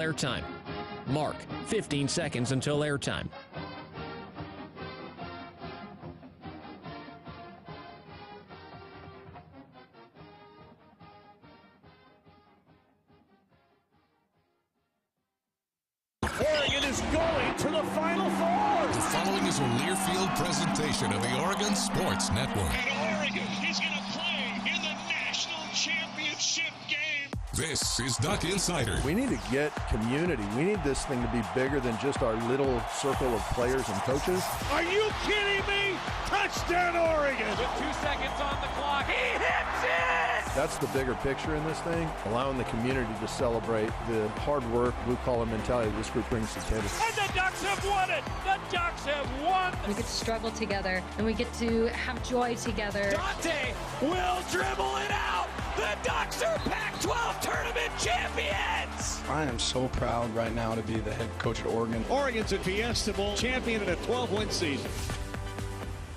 Airtime. Mark, 15 seconds until airtime. Oregon is going to the Final Four. The following is a Learfield presentation of the Oregon Sports Network. And Oregon is going to play in the national championship game. This is Duck Insider. We need to get community. We need this thing to be bigger than just our little circle of players and coaches. Are you kidding me? Touchdown, Oregon. With 2 seconds on the clock, he hits it! That's the bigger picture in this thing, allowing the community to celebrate the hard work, blue-collar mentality this group brings to the table. And the Ducks have won it! The Ducks have won! We get to struggle together, and we get to have joy together. Dante will dribble it out! The Ducks are Pac-12 tournament champions! I am so proud right now to be the head coach at Oregon. Oregon's a Fiesta Bowl champion in a 12-win season.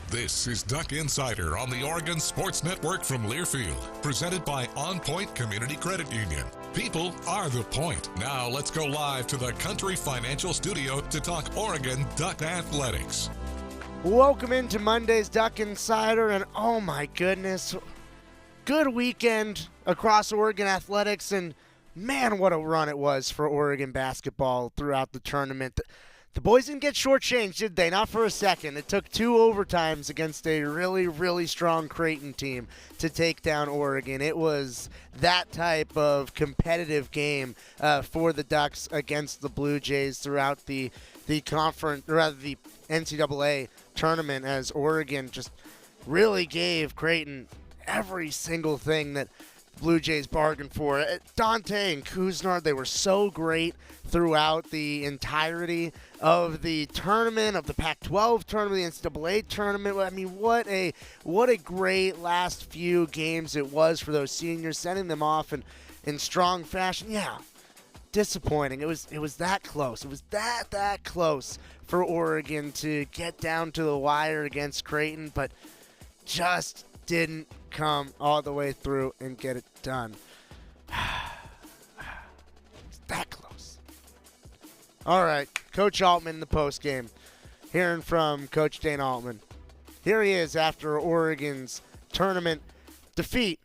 This is Duck Insider on the Oregon Sports Network from Learfield, presented by OnPoint Community Credit Union. People are the point. Now let's go live to the Country Financial Studio to talk Oregon Duck Athletics. Welcome into Monday's Duck Insider, and oh my goodness, good weekend across Oregon athletics, and man, what a run it was for Oregon basketball throughout the tournament. The boys didn't get shortchanged, did they? Not for a second. It took 2 overtimes against a really, really strong Creighton team to take down Oregon. It was that type of competitive game for the Ducks against the Blue Jays throughout the conference, or rather the NCAA tournament, as Oregon just really gave Creighton every single thing that Blue Jays bargained for. Dante and Kuznar, they were so great throughout the entirety of the tournament, of the Pac-12 tournament, the NCAA tournament. I mean, what a great last few games it was for those seniors, sending them off in strong fashion. Yeah, disappointing. It was that close. It was that close for Oregon to get down to the wire against Creighton, but just didn't come all the way through and get it done. It's that close. All right, Coach Altman in the postgame. Hearing from Coach Dana Altman. Here he is after Oregon's tournament defeat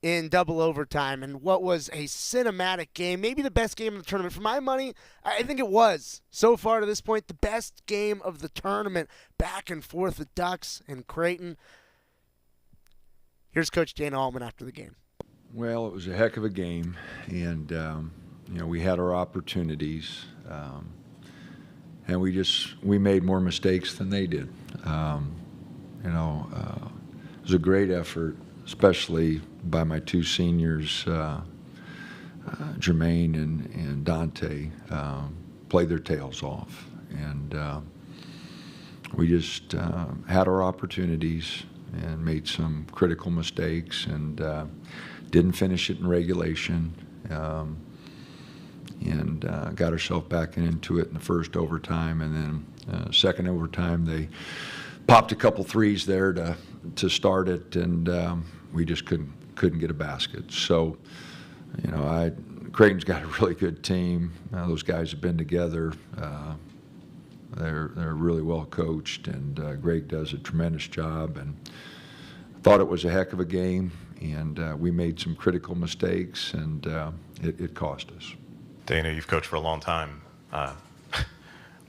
in double overtime, and what was a cinematic game, maybe the best game of the tournament. For my money, I think it was, so far to this point, the best game of the tournament. Back and forth, the Ducks and Creighton. Here's Coach Dana Altman after the game. Well, it was a heck of a game, and we had our opportunities, and we made more mistakes than they did. It was a great effort, especially by my 2 seniors, Jermaine and Dante, played their tails off, and we just had our opportunities and made some critical mistakes, and didn't finish it in regulation, and got ourselves back into it in the first overtime, and then second overtime they popped a couple threes there to start it, and we just couldn't get a basket. So, Creighton's got a really good team. Those guys have been together. They're really well coached, and Greg does a tremendous job. And thought it was a heck of a game, and we made some critical mistakes, and it cost us. Dana, you've coached for a long time.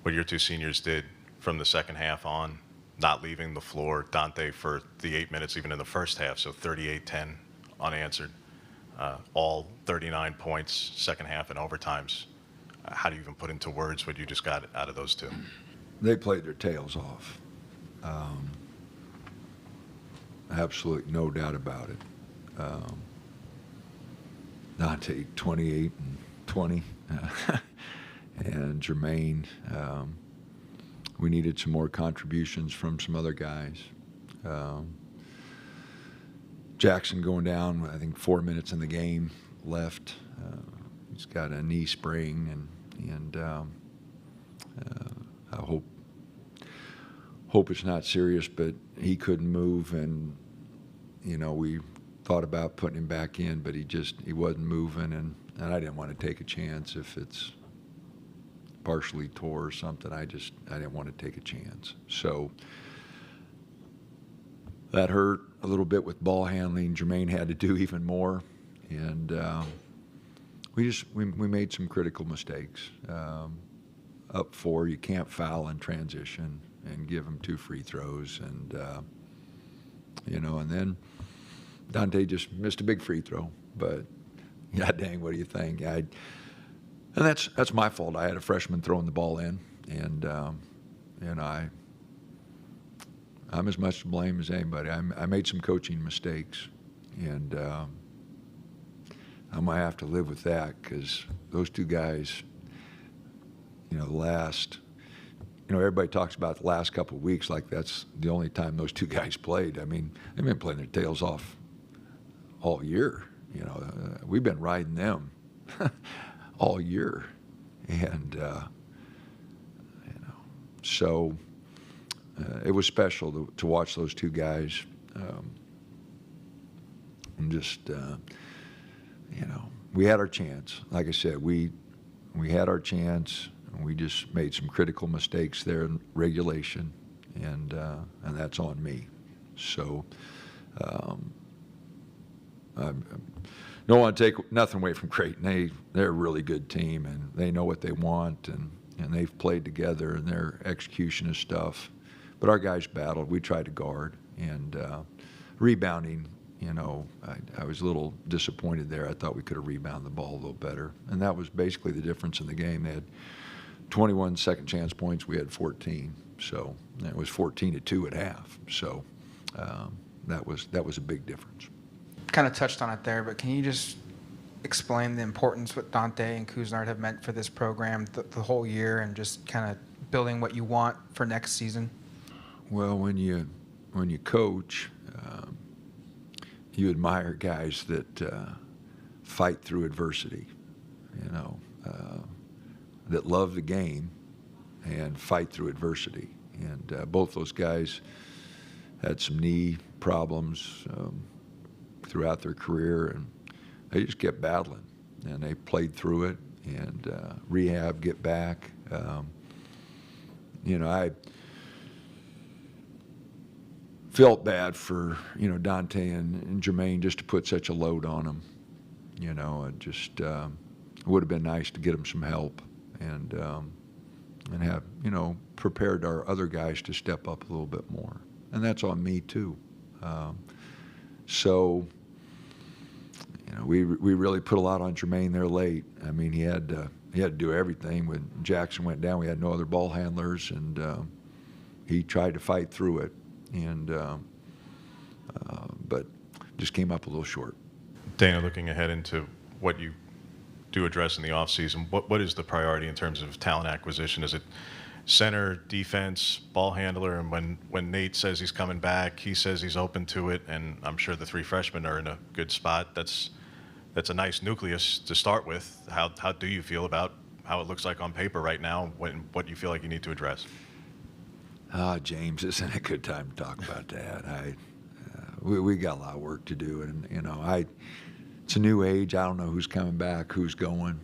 What your 2 seniors did from the second half on, not leaving the floor. Dante for the 8 minutes, even in the first half, so 38-10 unanswered. All 39 points, second half and overtimes. How do you even put into words what you just got out of those 2? They played their tails off. Absolutely no doubt about it. Dante, 28 and 20, and Jermaine. We needed some more contributions from some other guys. Jackson going down, I think 4 minutes in the game left. He's got a knee sprain, and I hope it's not serious, but he couldn't move, and we thought about putting him back in, but he wasn't moving, and I didn't want to take a chance if it's partially tore or something. I didn't want to take a chance. So that hurt a little bit with ball handling. Jermaine had to do even more, and we made some critical mistakes. Up 4, you can't foul in transition and give them 2 free throws, and and then Dante just missed a big free throw. But God dang, what do you think? And that's my fault. I had a freshman throwing the ball in, and I'm as much to blame as anybody. I made some coaching mistakes, and I might have to live with that, because those 2 guys, everybody talks about the last couple of weeks like that's the only time those 2 guys played. I mean, they've been playing their tails off all year. We've been riding them all year, and so it was special to watch those 2 guys. And just we had our chance. Like I said, we had our chance. We just made some critical mistakes there in regulation, and that's on me. So I don't want to take nothing away from Creighton. They're a really good team, and they know what they want, and they've played together, and their execution is stuff. But our guys battled. We tried to guard, and rebounding. I was a little disappointed there. I thought we could have rebounded the ball a little better, and that was basically the difference in the game. They had 21 second chance points. We had 14, so it was 14-2 at half. So that was a big difference. Kind of touched on it there, but can you just explain the importance what Dante and Couisnard have meant for this program the whole year, and just kind of building what you want for next season? Well, when you coach, you admire guys that fight through adversity, that love the game and fight through adversity. And both those guys had some knee problems throughout their career, and they just kept battling, and they played through it, and rehab, get back. I felt bad for, Dante and Jermaine just to put such a load on them. It just would have been nice to get them some help, and have, prepared our other guys to step up a little bit more. And that's on me too. So, we really put a lot on Jermaine there late. I mean, he had to do everything. When Jackson went down, we had no other ball handlers, and he tried to fight through it, and but just came up a little short. Dana, looking ahead into what you do address in the offseason, what is the priority in terms of talent acquisition? Is it center, defense, ball handler? And when Nate says he's coming back, he says he's open to it, and I'm sure the 3 freshmen are in a good spot. That's a nice nucleus to start with. How do you feel about how it looks like on paper right now? What do you feel like you need to address? James, isn't a good time to talk about that. We got a lot of work to do, and it's a new age. I don't know who's coming back, who's going.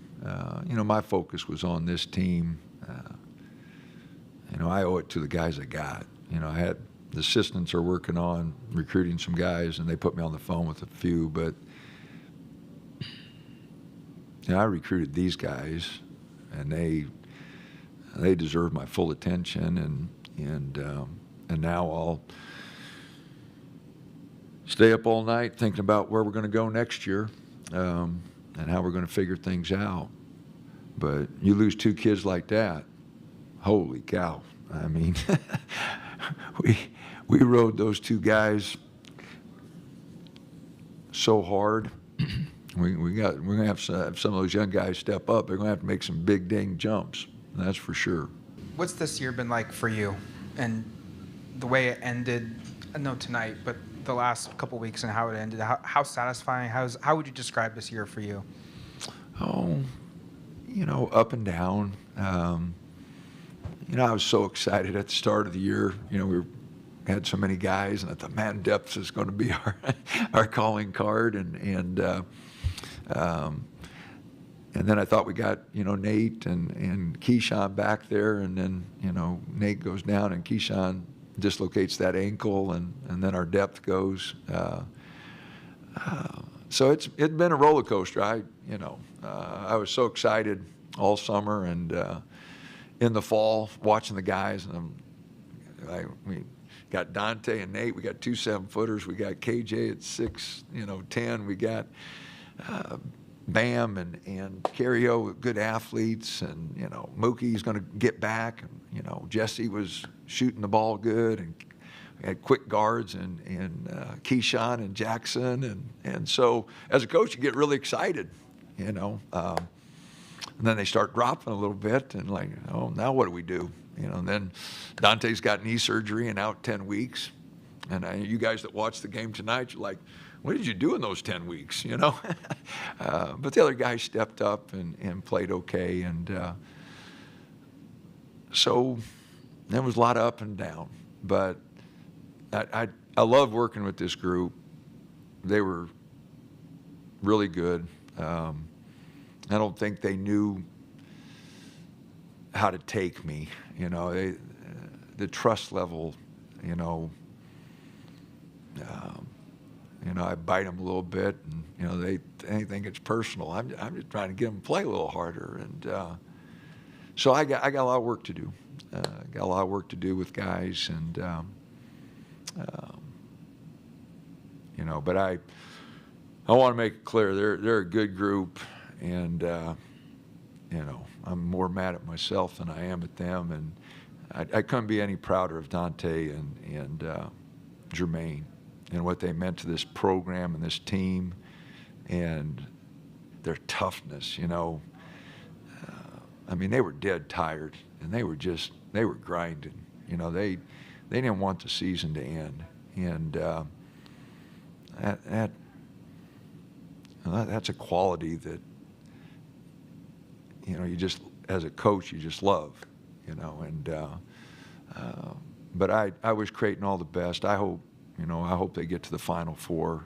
My focus was on this team. I owe it to the guys I got. I had the assistants are working on recruiting some guys, and they put me on the phone with a few, but I recruited these guys, and they deserve my full attention, and now I'll stay up all night thinking about where we're going to go next year, and how we're going to figure things out. But you lose 2 kids like that, holy cow. I mean, we rode those 2 guys so hard. We're going to have some of those young guys step up. They're going to have to make some big dang jumps, that's for sure. What's this year been like for you, and the way it ended? I know tonight, but the last couple weeks and how it ended. How satisfying? How would you describe this year for you? Oh, up and down. I was so excited at the start of the year. We had so many guys, and I thought, man, depth is going to be our calling card, and then I thought we got, Nate and Keyshawn back there, and then, Nate goes down and Keyshawn dislocates that ankle, and then our depth goes. So it's been a roller coaster. I was so excited all summer and in the fall watching the guys, and we got Dante and Nate. We got 2 7-footers. We got KJ at 6'10". We got Bam and Cario, good athletes, and Mookie's going to get back. And, Jesse was shooting the ball good, and we had quick guards and Keyshawn and Jackson, and so as a coach you get really excited, and then they start dropping a little bit, and like, oh, now what do we do? And then Dante's got knee surgery and out 10 weeks, and you guys that watched the game tonight, you're like, what did you do in those 10 weeks? But the other guys stepped up and played okay, and so there was a lot of up and down. But I love working with this group. They were really good. I don't think they knew how to take me. The trust level, I bite them a little bit, and they think it's personal. I'm just trying to get them to play a little harder, and so I got a lot of work to do. Got a lot of work to do with guys, and but I want to make it clear they're a good group, and I'm more mad at myself than I am at them, and I couldn't be any prouder of Dante and Jermaine and what they meant to this program and this team, and their toughness. They were dead tired, and they were grinding. They didn't want the season to end, and that's a quality that you just, as a coach, you just love. But I wish Creighton all the best. I hope they get to the Final Four.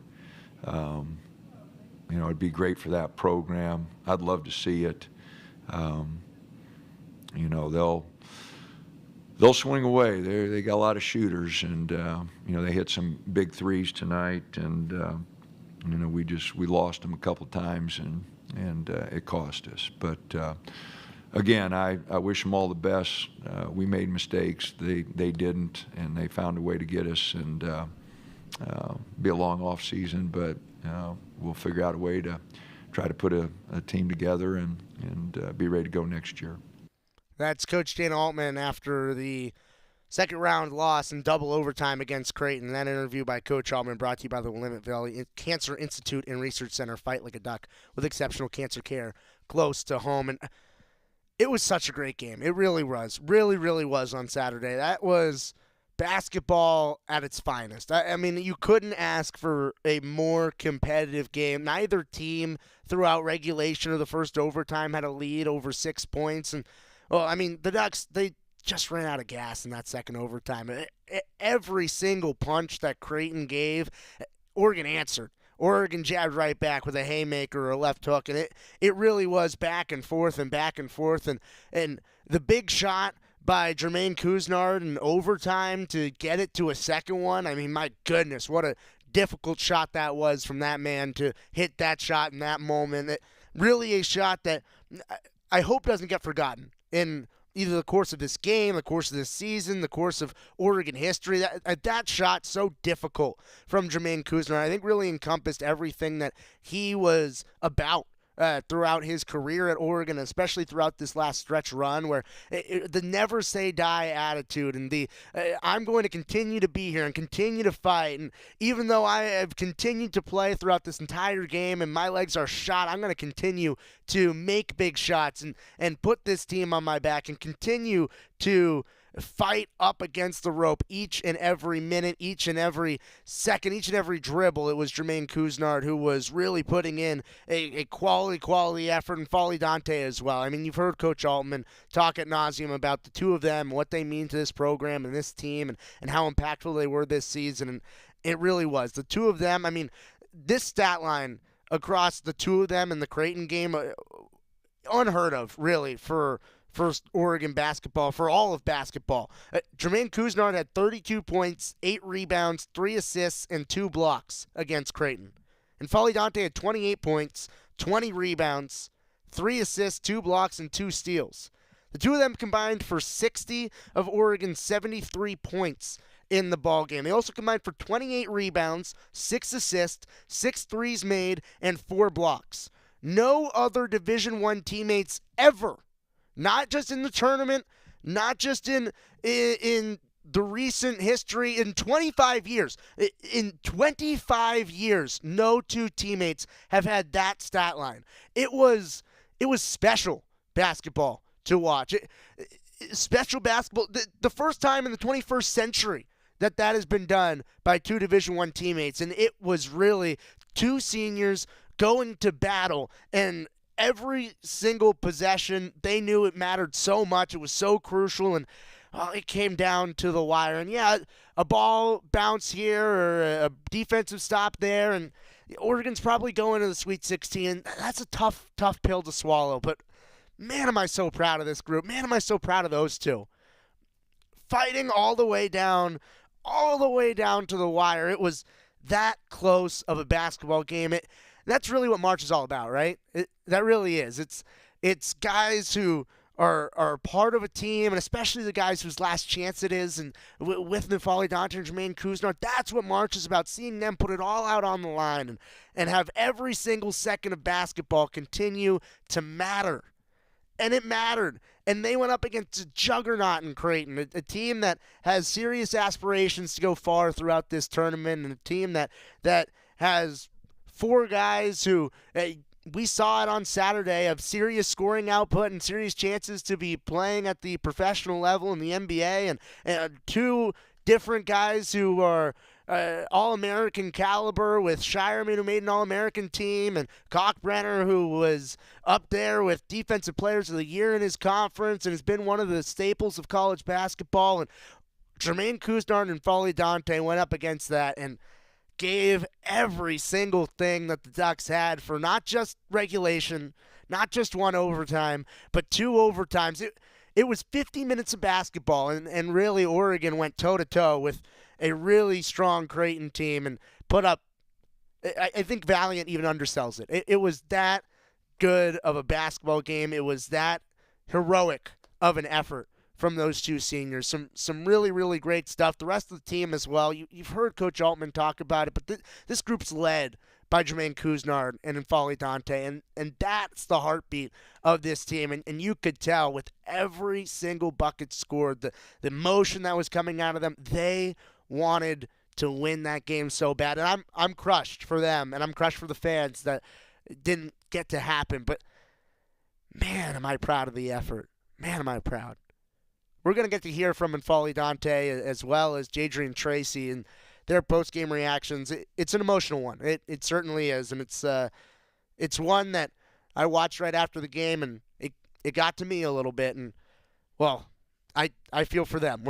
It'd be great for that program. I'd love to see it. They'll swing away. They got a lot of shooters, and they hit some big threes tonight, and we lost them a couple times, and it cost us. But again, I wish them all the best. We made mistakes. They didn't, and they found a way to get us, and be a long off season, but we'll figure out a way to try to put a team together and be ready to go next year. That's Coach Dana Altman after the second round loss in double overtime against Creighton. That interview by Coach Altman brought to you by the Willamette Valley Cancer Institute and Research Center. Fight like a duck with exceptional cancer care close to home. And it was such a great game. It really was. Really, really was on Saturday. That was basketball at its finest. You couldn't ask for a more competitive game. Neither team throughout regulation or the first overtime had a lead over 6 points. And the Ducks, they just ran out of gas in that second overtime. Every single punch that Creighton gave, Oregon answered. Oregon jabbed right back with a haymaker or a left hook, and it really was back and forth and back and forth. And the big shot by Jermaine Couisnard in overtime to get it to a second one, my goodness, what a difficult shot that was from that man to hit that shot in that moment. Really a shot that I hope doesn't get forgotten in either the course of this game, the course of this season, the course of Oregon history. That shot so difficult from Jermaine Couisnard, I think really encompassed everything that he was about throughout his career at Oregon, especially throughout this last stretch run, where the never say die attitude and the I'm going to continue to be here and continue to fight. And even though I have continued to play throughout this entire game and my legs are shot, I'm going to continue to make big shots and put this team on my back and continue to fight up against the rope each and every minute, each and every second, each and every dribble. It was Jermaine Couisnard who was really putting in a quality effort, and Folly Dante as well. You've heard Coach Altman talk ad nauseum about the two of them, what they mean to this program and this team, and how impactful they were this season, and it really was. The two of them, this stat line across the two of them in the Creighton game, unheard of, really, for Oregon basketball, for all of basketball. Jermaine Couisnard had 32 points, 8 rebounds, 3 assists, and 2 blocks against Creighton. And Folly Dante had 28 points, 20 rebounds, 3 assists, 2 blocks, and 2 steals. The two of them combined for 60 of Oregon's 73 points in the ballgame. They also combined for 28 rebounds, 6 assists, 6 threes made, and 4 blocks. No other Division I teammates ever, not just in the tournament, not just in the recent history, in 25 years. In 25 years, no two teammates have had that stat line. It was special basketball to watch. Special basketball. The first time in the 21st century that has been done by two Division I teammates, and it was really two seniors going to battle, and every single possession, they knew it mattered so much. It was so crucial, and it came down to the wire. And yeah, a ball bounce here or a defensive stop there, and Oregon's probably going to the Sweet 16. That's a tough pill to swallow, but man, am I so proud of this group. Man, am I so proud of those two. Fighting all the way down to the wire. It was that close of a basketball game. That's really what March is all about, right? That really is. It's guys who are part of a team, and especially the guys whose last chance it is, and with Folly Dante and Jermaine Couisnard, that's what March is about, seeing them put it all out on the line and have every single second of basketball continue to matter. And it mattered. And they went up against a juggernaut in Creighton, a team that has serious aspirations to go far throughout this tournament, and a team that has 4 guys who, we saw it on Saturday, have serious scoring output and serious chances to be playing at the professional level in the NBA, and 2 different guys who are All-American caliber, with Shireman, who made an All-American team, and Cockbrenner, who was up there with Defensive Players of the Year in his conference and has been one of the staples of college basketball. And Jermaine Couisnard and Folly Dante went up against that and gave every single thing that the Ducks had for not just regulation, not just 1 overtime, but 2 overtimes. It was 50 minutes of basketball, and really Oregon went toe-to-toe with a really strong Creighton team and put up, I think Valiant even undersells it. It was that good of a basketball game. It was that heroic of an effort from those 2 seniors. Some really, really great stuff. The rest of the team as well. You've heard Coach Altman talk about it, but this group's led by Jermaine Couisnard and Folly Dante, and that's the heartbeat of this team. And you could tell with every single bucket scored, the emotion that was coming out of them, they wanted to win that game so bad. And I'm crushed for them, and I'm crushed for the fans that it didn't get to happen. But man, am I proud of the effort. Man, am I proud. We're going to get to hear from Folly Dante as well as Jadrian Tracy and their post-game reactions. It's an emotional one. It certainly is, and it's one that I watched right after the game, and it got to me a little bit. And well, I feel for them.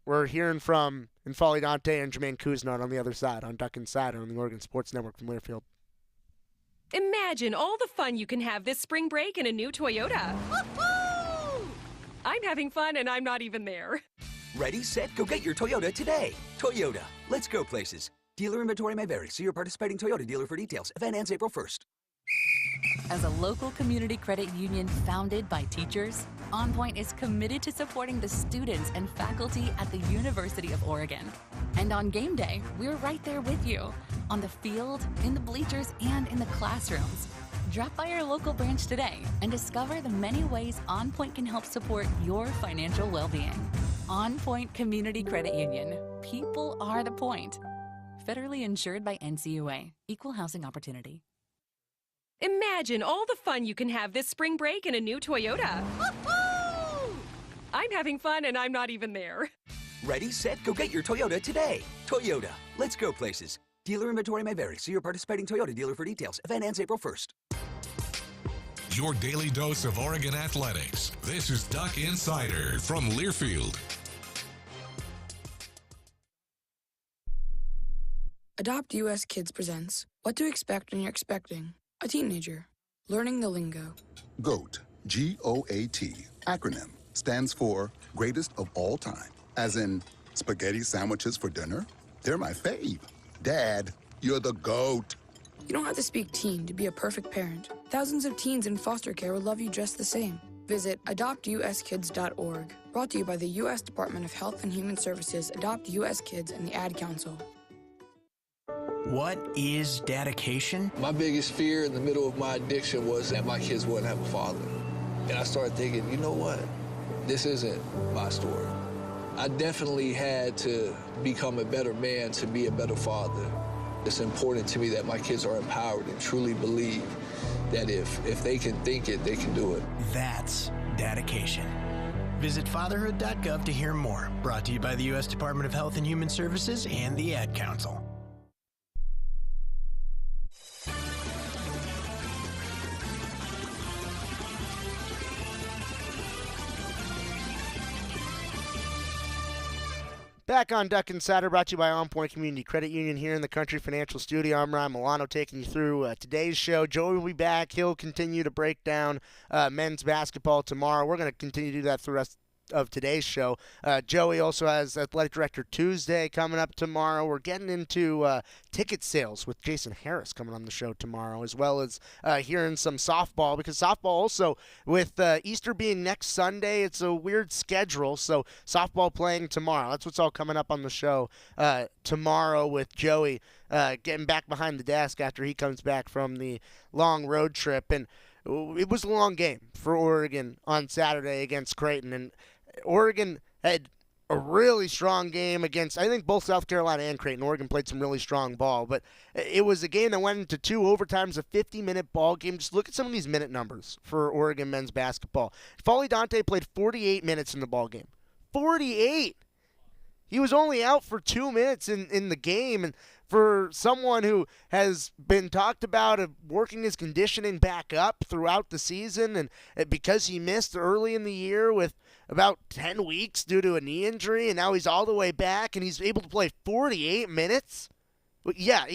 We're hearing from Folly Dante and Jermaine Couisnard on the other side, on Duck Insider on the Oregon Sports Network from Learfield. Imagine all the fun you can have this spring break in a new Toyota. Woo-hoo! I'm having fun, and I'm not even there. Ready, set, go get your Toyota today. Toyota, let's go places. Dealer inventory may vary. See your participating Toyota dealer for details. Event ends April 1st. As a local community credit union founded by teachers, OnPoint is committed to supporting the students and faculty at the University of Oregon. And on game day, we're right there with you, on the field, in the bleachers, and in the classrooms. Drop by our local branch today and discover the many ways OnPoint can help support your financial well-being. OnPoint Community Credit Union. People are the point. Federally insured by NCUA. Equal housing opportunity. Imagine all the fun you can have this spring break in a new Toyota. Woo-hoo! I'm having fun, and I'm not even there. Ready, set, go get your Toyota today. Toyota, let's go places. Dealer inventory may vary. See your participating Toyota dealer for details. Event ends April 1st. Your daily dose of Oregon athletics. This is Duck Insider from Learfield. Adopt US Kids presents What to Expect When You're Expecting a Teenager. Learning the lingo. GOAT, GOAT, acronym, stands for greatest of all time. As in, spaghetti sandwiches for dinner? They're my fave. Dad, you're the GOAT. You don't have to speak teen to be a perfect parent. Thousands of teens in foster care will love you just the same. Visit adoptuskids.org. Brought to you by the U.S. Department of Health and Human Services, Adopt U.S. Kids, and the Ad Council. What is dedication? My biggest fear in the middle of my addiction was that my kids wouldn't have a father. And I started thinking, you know what? This isn't my story. I definitely had to become a better man to be a better father. It's important to me that my kids are empowered and truly believe that if they can think it, they can do it. That's dedication. Visit fatherhood.gov to hear more. Brought to you by the U.S. Department of Health and Human Services and the Ad Council. Back on Duck Insider, brought to you by OnPoint Community Credit Union here in the Country Financial Studio. I'm Ryan Milano taking you through today's show. Joey will be back. He'll continue to break down men's basketball tomorrow. We're going to continue to do that through the rest of today's show. Joey also has Athletic Director Tuesday coming up tomorrow. We're getting into ticket sales with Jason Harris coming on the show tomorrow, as well as hearing some softball, because softball also, with Easter being next Sunday, it's a weird schedule, so softball playing tomorrow. That's what's all coming up on the show tomorrow with Joey getting back behind the desk after he comes back from the long road trip. And it was a long game for Oregon on Saturday against Creighton, and Oregon had a really strong game against, I think, both South Carolina and Creighton. Oregon played some really strong ball, but it was a game that went into 2 overtimes, a 50-minute ball game. Just look at some of these minute numbers for Oregon men's basketball. Folly Dante played 48 minutes in the ball game. 48! He was only out for 2 minutes in the game, and for someone who has been talked about of working his conditioning back up throughout the season, and because he missed early in the year with about 10 weeks due to a knee injury, and now he's all the way back, and he's able to play 48 minutes? Yeah,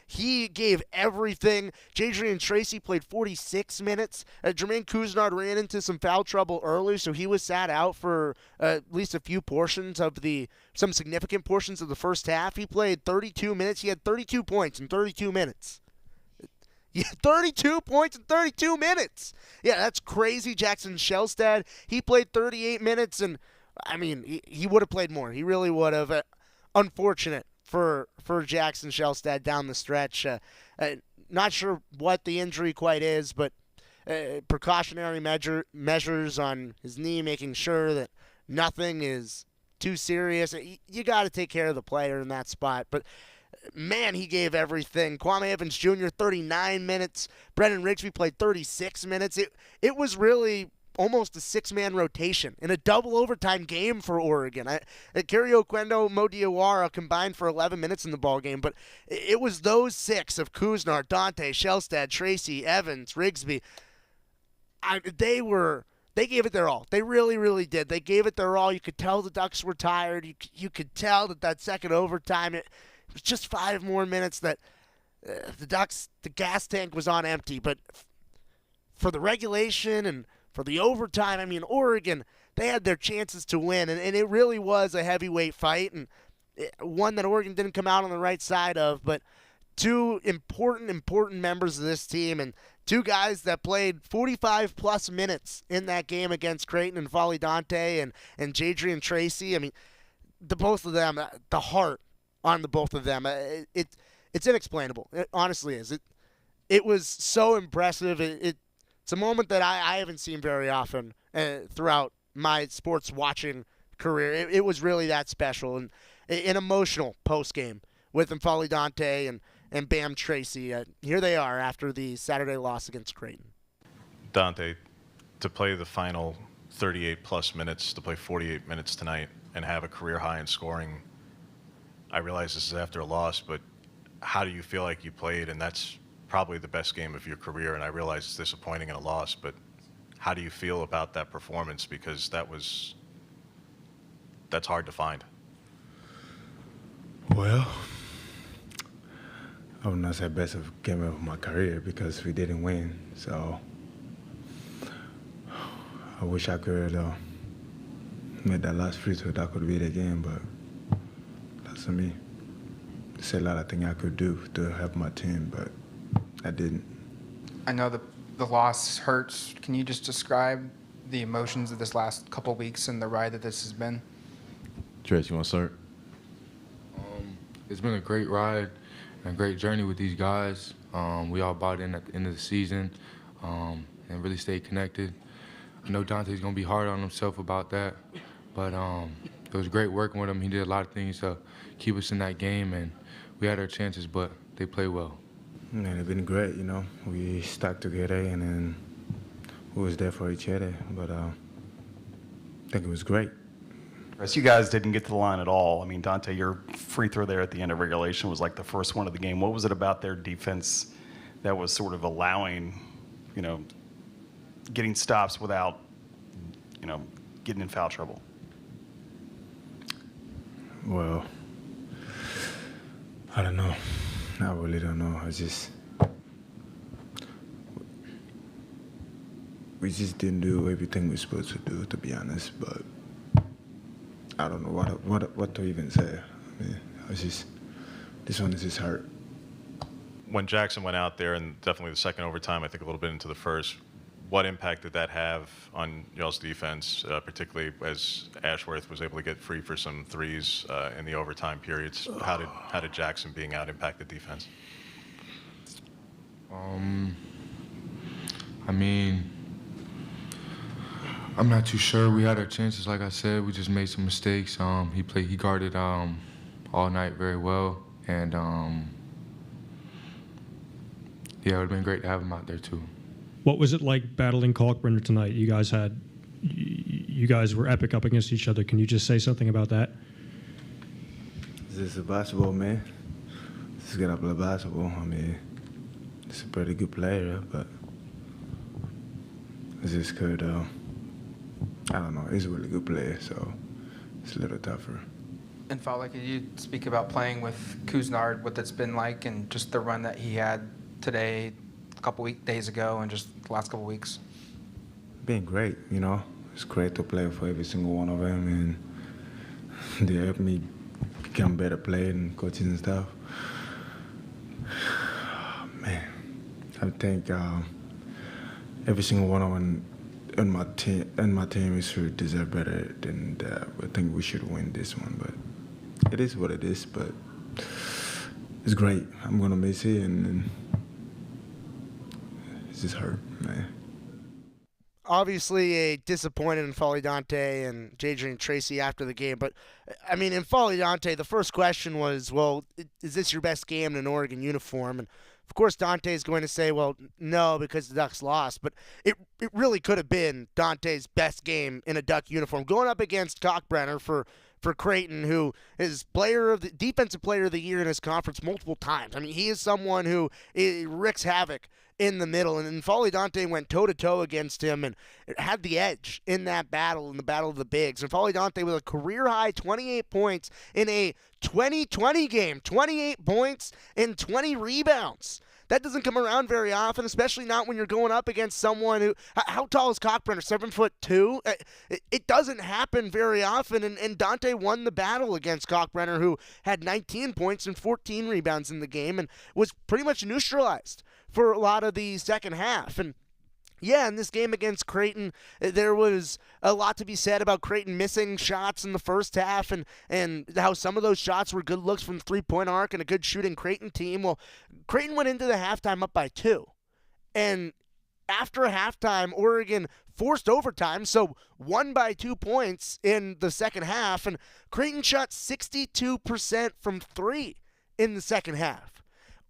he gave everything. Jadrian Tracy played 46 minutes. Jermaine Couisnard ran into some foul trouble early, so he was sat out for at least a few portions of some significant portions of the first half. He played 32 minutes. He had 32 points in 32 minutes. Yeah, 32 points in 32 minutes. Yeah, that's crazy. Jackson Shelstad, he played 38 minutes, and, I mean, he would have played more. He really would have. Unfortunate for Jackson Shelstad down the stretch. Not sure what the injury quite is, but precautionary measures on his knee, making sure that nothing is too serious. You got to take care of the player in that spot. But, man, he gave everything. Kwame Evans Jr., 39 minutes. Brendan Rigsby played 36 minutes. It was really almost a 6-man rotation in a double overtime game for Oregon. Kerry Oquendo, Mo Diawara combined for 11 minutes in the ball game, but it was those 6 of Couisnard, Dante, Shelstad, Tracy, Evans, Rigsby. They gave it their all. They really, really did. They gave it their all. You could tell the Ducks were tired. You could tell that second overtime, it was just 5 more minutes that the Ducks, the gas tank was on empty. But for the regulation and for the overtime, I mean, Oregon, they had their chances to win, and it really was a heavyweight fight, and one that Oregon didn't come out on the right side of, but 2 important members of this team, and 2 guys that played 45-plus minutes in that game against Creighton, and Folly Dante and Jadrian Tracy. I mean, the both of them, the heart on the both of them, it's inexplainable. It honestly is. It was so impressive. It's a moment that I haven't seen very often throughout my sports watching career. It was really that special, and an emotional post-game with Folly Dante and Bam Tracy. Here they are after the Saturday loss against Creighton. Dante, to play the final 38-plus minutes, to play 48 minutes tonight, and have a career high in scoring, I realize this is after a loss, but how do you feel like you played? And that's probably the best game of your career, and I realize it's disappointing in a loss, but how do you feel about that performance? Because that's hard to find. Well, I would not say best game of my career because we didn't win. So I wish I could make that last free throw. That could be the game, but that's on me. There's a lot of things I could do to help my team, but I didn't. I know the loss hurts. Can you just describe the emotions of this last couple weeks and the ride that this has been? Trace, you want to start? It's been a great ride and a great journey with these guys. We all bought in at the end of the season and really stayed connected. I know Dante's going to be hard on himself about that, but it was great working with him. He did a lot of things to keep us in that game, and we had our chances, but they played well. And it's been great, you know. We stuck together, and then we was there for each other, but I think it was great. You guys didn't get to the line at all. I mean, Dante, your free throw there at the end of regulation was like the first one of the game. What was it about their defense that was sort of allowing, you know, getting stops without, you know, getting in foul trouble? Well, I don't know. I really don't know. We just didn't do everything we're supposed to do, to be honest, but I don't know what to even say. I mean, this one is just hurt. When Jackson went out there, and definitely the second overtime, I think a little bit into the first, what impact did that have on y'all's defense, particularly as Ashworth was able to get free for some threes in the overtime periods? How did Jackson being out impact the defense? I mean, I'm not too sure. We had our chances, like I said. We just made some mistakes. He guarded all night very well, and yeah, it would have been great to have him out there too. What was it like battling Kalkbrenner tonight? You guys were epic up against each other. Can you just say something about that? This is basketball, man. This is gonna play basketball. I mean, he's a pretty good player, but it's just good. I don't know. He's a really good player, so it's a little tougher. And Fowler, could you speak about playing with Kuznard, what that's been like, and just the run that he had today, a couple days ago, and just the last couple weeks? Been great, you know. It's great to play for every single one of them, and they helped me become better player and coaches and stuff. Man, I think every single one of them and my team is sure deserve better than that. I think we should win this one, but it is what it is. But it's great. I'm gonna miss it, and it's just hurt, man. Obviously, a disappointed in Folly Dante and Jadrian Tracy after the game, but I mean, in Folly Dante, the first question was, "Well, is this your best game in an Oregon uniform?" And of course, Dante is going to say, well, no, because the Ducks lost. But it really could have been Dante's best game in a Duck uniform. Going up against Kalkbrenner for Creighton, who is defensive player of the year in his conference multiple times. I mean, he is someone who wreaks havoc in the middle. And Folly Dante went toe-to-toe against him and had the edge in that battle, in the battle of the bigs. And Folly Dante with a career-high 28 points in a 2020 game, 28 points and 20 rebounds. That doesn't come around very often, especially not when you're going up against someone who, how tall is Kalkbrenner, 7'2"? It doesn't happen very often, and Dante won the battle against Kalkbrenner, who had 19 points and 14 rebounds in the game and was pretty much neutralized for a lot of the second half. And yeah, in this game against Creighton, there was a lot to be said about Creighton missing shots in the first half and how some of those shots were good looks from the three-point arc and a good shooting Creighton team. Well, Creighton went into the halftime up by 2. And after halftime, Oregon forced overtime, so won by 2 points in the second half. And Creighton shot 62% from 3 in the second half.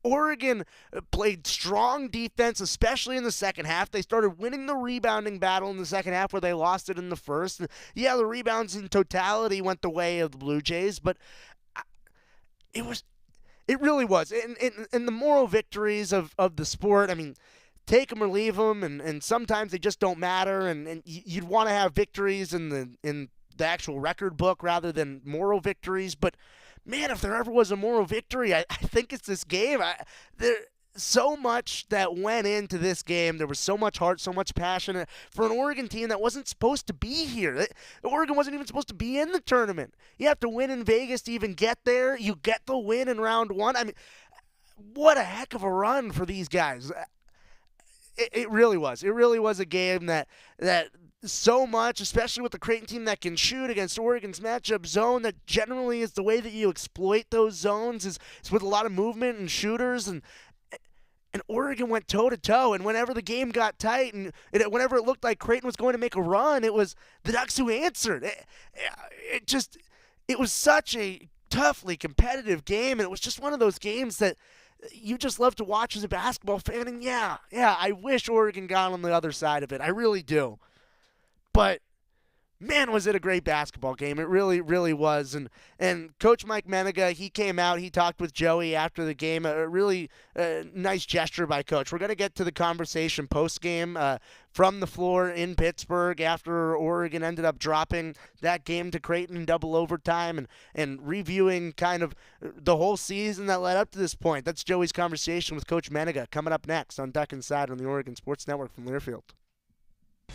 Oregon played strong defense, especially in the second half. They started winning the rebounding battle in the second half where they lost it in the first. Yeah, the rebounds in totality went the way of the Blue Jays, but it really was. And the moral victories of the sport, I mean, take them or leave them, and sometimes they just don't matter, and you'd want to have victories in the actual record book rather than moral victories, but man, if there ever was a moral victory, I think it's this game. so much that went into this game. There was so much heart, so much passion for an Oregon team that wasn't supposed to be here. Oregon wasn't even supposed to be in the tournament. You have to win in Vegas to even get there. You get the win in round one. I mean, what a heck of a run for these guys. It really was. It really was a game that so much, especially with the Creighton team that can shoot against Oregon's matchup zone, that generally is the way that you exploit those zones is with a lot of movement and shooters, and Oregon went toe-to-toe, and whenever the game got tight and whenever it looked like Creighton was going to make a run, it was the Ducks who answered. It was such a toughly competitive game, and it was just one of those games that you just love to watch as a basketball fan, and yeah, I wish Oregon got on the other side of it. I really do. But man, was it a great basketball game. It really, really was. And Coach Mike Menega, he came out, he talked with Joey after the game. A really nice gesture by Coach. We're going to get to the conversation post-game from the floor in Pittsburgh after Oregon ended up dropping that game to Creighton in double overtime and reviewing kind of the whole season that led up to this point. That's Joey's conversation with Coach Menega coming up next on Duck Inside on the Oregon Sports Network from Learfield.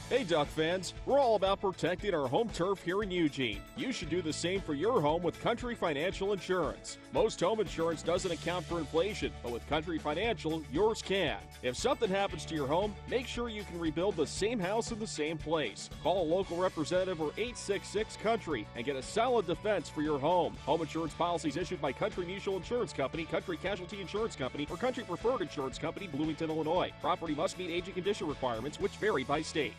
Hey Duck fans, we're all about protecting our home turf here in Eugene. You should do the same for your home with Country Financial Insurance. Most home insurance doesn't account for inflation, but with Country Financial, yours can. If something happens to your home, make sure you can rebuild the same house in the same place. Call a local representative or 866-COUNTRY and get a solid defense for your home. Home insurance policies issued by Country Mutual Insurance Company, Country Casualty Insurance Company, or Country Preferred Insurance Company, Bloomington, Illinois. Property must meet age and condition requirements, which vary by state.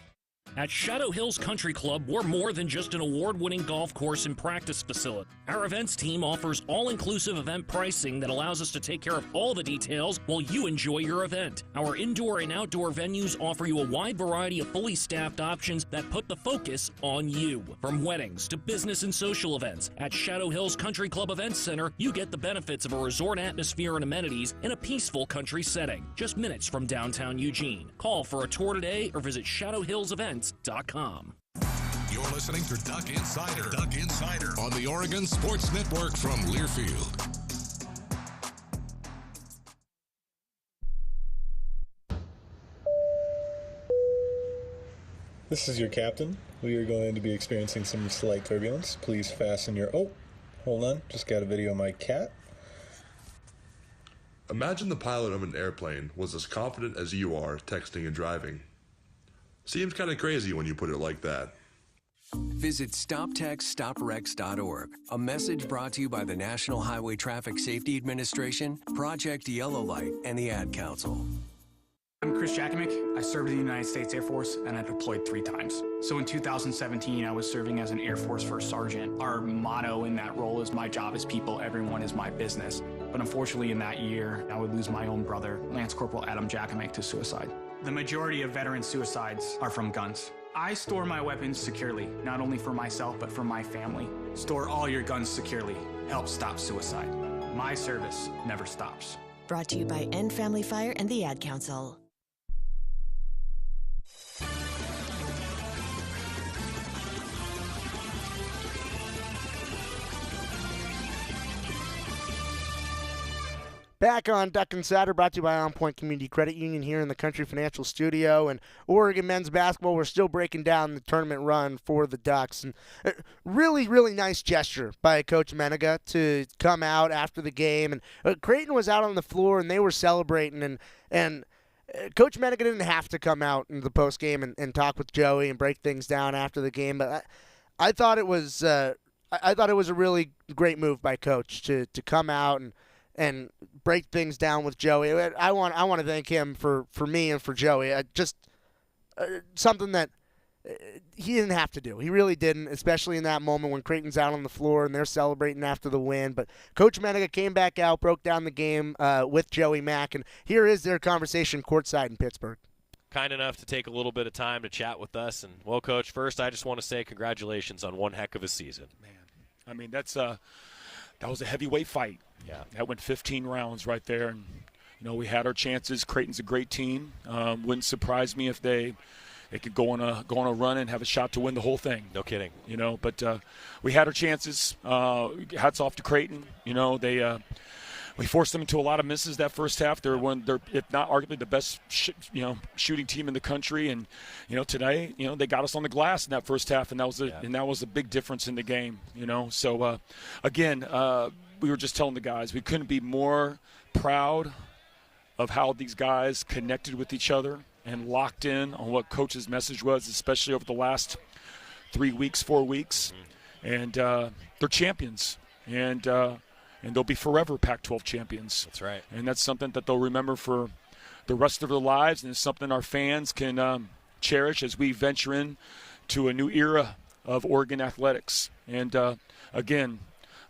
At Shadow Hills Country Club, we're more than just an award-winning golf course and practice facility. Our events team offers all-inclusive event pricing that allows us to take care of all the details while you enjoy your event. Our indoor and outdoor venues offer you a wide variety of fully staffed options that put the focus on you. From weddings to business and social events, at Shadow Hills Country Club Events Center, you get the benefits of a resort atmosphere and amenities in a peaceful country setting, just minutes from downtown Eugene. Call for a tour today or visit shadowhillsevents.com. You're listening to Duck Insider. Duck Insider on the Oregon Sports Network from Learfield. This is your captain. We are going to be experiencing some slight turbulence. Please fasten your... Oh, hold on. Just got a video of my cat. Imagine the pilot of an airplane was as confident as you are texting and driving. Seems kind of crazy when you put it like that. Visit StopTextStopWrecks.org. A message brought to you by the National Highway Traffic Safety Administration, Project Yellow Light, and the Ad Council. I'm Chris Jakovic. I served in the United States Air Force, and I deployed 3 times. So in 2017, I was serving as an Air Force First Sergeant. Our motto in that role is, my job is people, everyone is my business. But unfortunately in that year, I would lose my own brother, Lance Corporal Adam Jakovic, to suicide. The majority of veteran suicides are from guns. I store my weapons securely, not only for myself, but for my family. Store all your guns securely. Help stop suicide. My service never stops. Brought to you by End Family Fire and the Ad Council. Back on Duck Insider, brought to you by OnPoint Community Credit Union here in the Country Financial Studio. And Oregon men's basketball, we're still breaking down the tournament run for the Ducks. And really, really nice gesture by Coach Menega to come out after the game. And Creighton was out on the floor, and they were celebrating. And Coach Menega didn't have to come out in the postgame and talk with Joey and break things down after the game. But I thought it was a really great move by Coach to come out and break things down with Joey. I want to thank him for me and for Joey. Just something that he didn't have to do. He really didn't, especially in that moment when Creighton's out on the floor and they're celebrating after the win. But Coach Menega came back out, broke down the game with Joey Mack, and here is their conversation courtside in Pittsburgh. Kind enough to take a little bit of time to chat with us. And, well, Coach, first I just want to say congratulations on one heck of a season. Man, I mean, that was a heavyweight fight. Yeah. That went 15 rounds right there. And, we had our chances. Creighton's a great team. Wouldn't surprise me if they could go on a run and have a shot to win the whole thing. No kidding. But we had our chances. Hats off to Creighton. we forced them into a lot of misses that first half. They're if not arguably the best shooting team in the country, and today they got us on the glass in that first half, and that was a big difference in the game. So again, we were just telling the guys we couldn't be more proud of how these guys connected with each other and locked in on what Coach's message was, especially over the last 4 weeks, and they're champions, and they'll be forever Pac-12 champions. That's right. And that's something that they'll remember for the rest of their lives, and it's something our fans can cherish as we venture in to a new era of Oregon athletics. And, again,